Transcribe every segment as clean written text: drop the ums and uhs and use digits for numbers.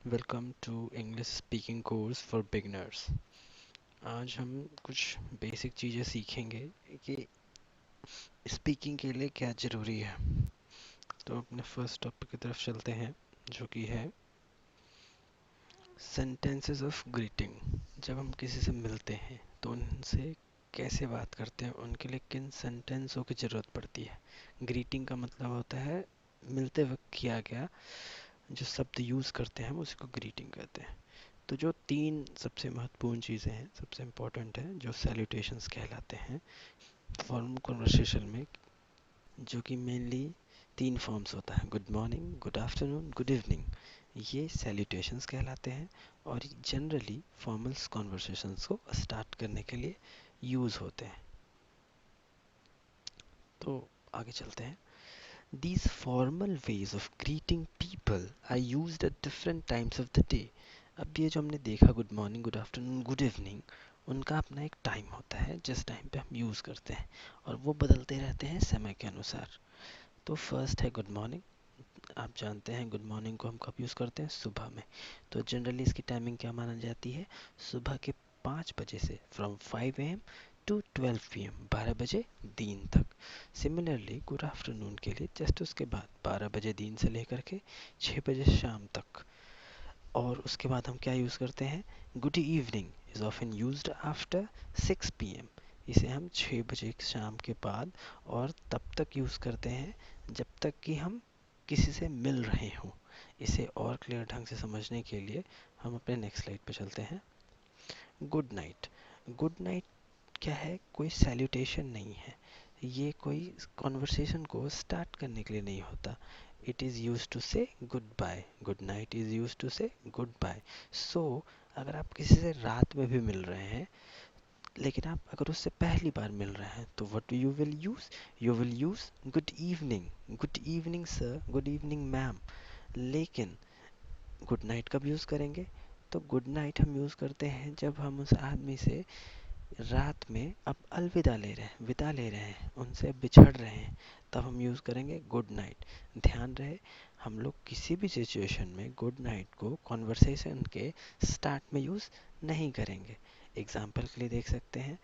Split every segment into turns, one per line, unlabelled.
Welcome to English speaking course for beginners. आज हम कुछ बेसिक चीज़ें सीखेंगे कि स्पीकिंग के लिए क्या ज़रूरी है। तो अपने फर्स्ट टॉपिक की तरफ चलते हैं, जो कि है सेंटेंसेस ऑफ ग्रीटिंग। जब हम किसी से मिलते हैं तो उनसे कैसे बात करते हैं, उनके लिए किन सेंटेंसों की ज़रूरत पड़ती है। ग्रीटिंग का मतलब होता है मिलते वक्त किया गया जो शब्द यूज़ करते हैं, हम उसको ग्रीटिंग कहते हैं। तो जो तीन सबसे महत्वपूर्ण चीज़ें हैं, सबसे इम्पोर्टेंट है, जो सैल्यूटेशंस कहलाते हैं फॉर्मल कन्वर्सेशन में, जो कि मेनली तीन फॉर्म्स होता है: good morning, good afternoon, good evening. ये सैल्यूटेशंस कहलाते हैं और जनरली फॉर्मल कन्वर्सेशंस को स्टार्ट करने के लिए यूज़ होते हैं। तो आगे चलते हैं। These formal ways of greeting people are used at different times of the day. अब ये जो हमने देखा, good morning, good afternoon, good evening, उनका अपना एक टाइम होता है जिस टाइम पे हम यूज़ करते हैं, और वो बदलते रहते हैं समय के अनुसार। तो फर्स्ट है गुड मॉर्निंग। आप जानते हैं गुड मॉर्निंग को हम कब यूज़ करते हैं? सुबह में। तो जनरली इसकी टाइमिंग क्या मानी जाती है? सुबह के 5 बजे से, फ्रॉम 5 AM टू 12 PM, 12 बजे दिन तक। सिमिलरली गुड आफ्टरनून के लिए जस्ट उसके बाद 12 बजे दिन से लेकर के 6 बजे शाम तक। और उसके बाद हम क्या यूज़ करते हैं? Good evening is often used after 6 PM। इसे हम 6 बजे शाम के बाद और तब तक यूज़ करते हैं जब तक कि हम किसी से मिल रहे हों। इसे और क्लियर ढंग से समझने के लिए हम अपने नेक्स्ट स्लाइड पे चलते हैं। Good night. गुड नाइट क्या है? कोई सैल्यूटेशन नहीं है, ये कोई कॉन्वर्सेशन को स्टार्ट करने के लिए नहीं होता। It is use to say good bye. Good night is use to say good bye. So अगर आप किसी से रात में भी मिल रहे हैं, लेकिन आप अगर उससे पहली बार मिल रहे हैं, तो what you will use? You will use good evening. Good evening sir, good evening ma'am. लेकिन गुड नाइट कब यूज़ करेंगे? तो गुड नाइट हम यूज़ करते हैं जब हम उस आदमी से रात में अब अलविदा ले रहे हैं, विदा ले रहे हैं, उनसे बिछड़ रहे हैं, तब हम यूज़ करेंगे गुड नाइट। ध्यान रहे, हम लोग किसी भी सिचुएशन में गुड नाइट को कॉन्वर्सेशन के स्टार्ट में यूज़ नहीं करेंगे। एग्जाम्पल के लिए देख सकते हैं,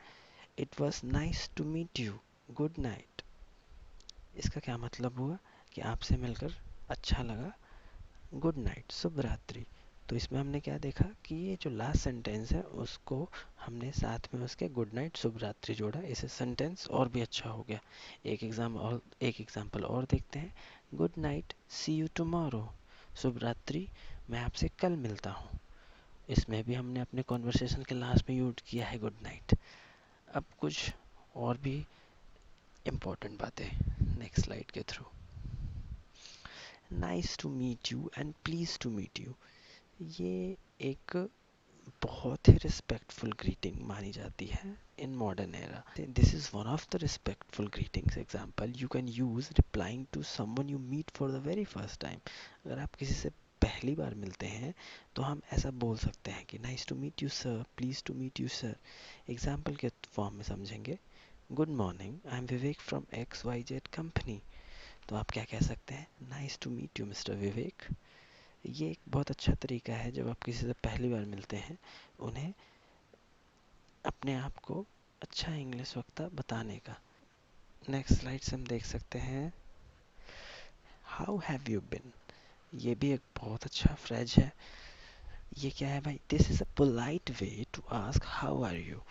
it was nice to meet you, good night. इसका क्या मतलब हुआ? कि आपसे मिलकर अच्छा लगा, गुड नाइट, शुभ रात्रि। तो इसमें हमने क्या देखा कि ये जो लास्ट सेंटेंस है उसको हमने साथ में उसके गुड नाइट, शुभ रात्रि जोड़ा, इससे सेंटेंस और भी अच्छा हो गया। एक एग्जांपल और देखते हैं। Good night, see you tomorrow. शुभ रात्रि, मैं आपसे कल मिलता हूँ। इसमें भी हमने अपने कॉन्वर्सेशन के लास्ट में यूज किया है गुड नाइट। अब कुछ और भी इम्पोर्टेंट बातें नेक्स्ट स्लाइड के थ्रू। Nice to meet you and please to meet you, ये एक बहुत ही रिस्पेक्टफुल ग्रीटिंग मानी जाती है in modern era. This is one of the respectful greetings. Example you can use replying to someone you meet for the very first time. अगर आप किसी से पहली बार मिलते हैं तो हम ऐसा बोल सकते हैं कि nice to meet you sir, please to meet you sir. Example के फॉर्म में समझेंगे। Good morning, I am Vivek from XYZ company. तो आप क्या कह सकते हैं? Nice to meet you mister Vivek. ये एक बहुत अच्छा तरीका है जब आप किसी से पहली बार मिलते हैं, उन्हें अपने आप को अच्छा इंग्लिश वक्ता बताने का। नेक्स्ट स्लाइड से हम देख सकते हैं, हाउ हैव यू बिन। ये भी एक बहुत अच्छा फ्रेज है। ये क्या है भाई? This is a polite way to ask how are you.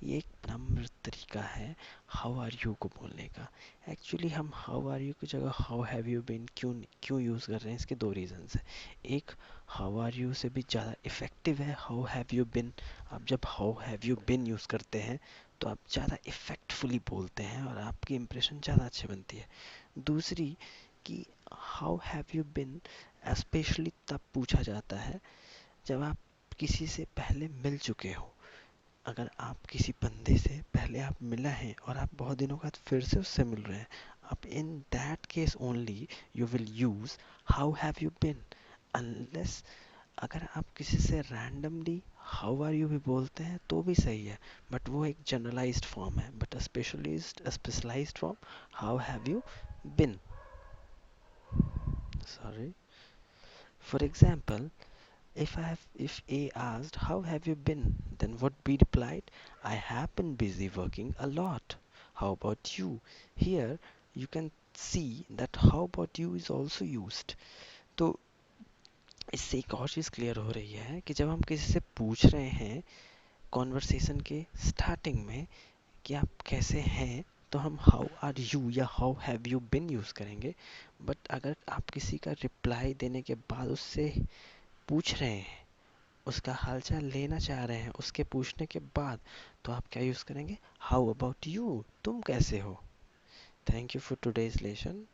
ये एक नम्र तरीका है हाउ आर यू को बोलने का। एक्चुअली हम हाउ आर यू की जगह हाउ हैव यू बीन क्यों क्यों यूज़ कर रहे हैं? इसके दो रीजंस हैं। एक, हाउ आर यू से भी ज़्यादा इफ़ेक्टिव है हाउ हैव यू बिन। आप जब how have you bin use करते हैं तो आप ज़्यादा इफ़ेक्टफुली बोलते हैं और आपकी इंप्रेशन ज़्यादा अच्छी बनती है। दूसरी, कि how have you bin specially तब पूछा जाता है जब आप किसी से पहले मिल चुके हो। अगर आप किसी बंदे से पहले आप मिला हैं और आप बहुत दिनों बाद फिर से उससे मिल रहे हैं, अब in that case only you will use how have you been. Unless अगर आप किसी से रैंडमली हाउ आर यू भी बोलते हैं तो भी सही है, बट वो एक जनरलाइज्ड फॉर्म है। But specialized form, how have you been. Sorry. For example, if A asked, "How have you been?" then what B replied, "I have been busy working a lot. How about you?" Here you can see that how about you is also used. तो इससे एक और चीज़ clear हो रही है कि जब हम किसी से पूछ रहे हैं कॉन्वर्सेशन के स्टार्टिंग में कि आप कैसे हैं, तो हम हाउ आर यू या how have you bin use करेंगे. बट अगर आप किसी का रिप्लाई देने के बाद उससे पूछ रहे हैं, उसका हालचाल लेना चाह रहे हैं उसके पूछने के बाद, तो आप क्या यूज़ करेंगे? हाउ अबाउट यू, तुम कैसे हो? Thank you for today's lesson.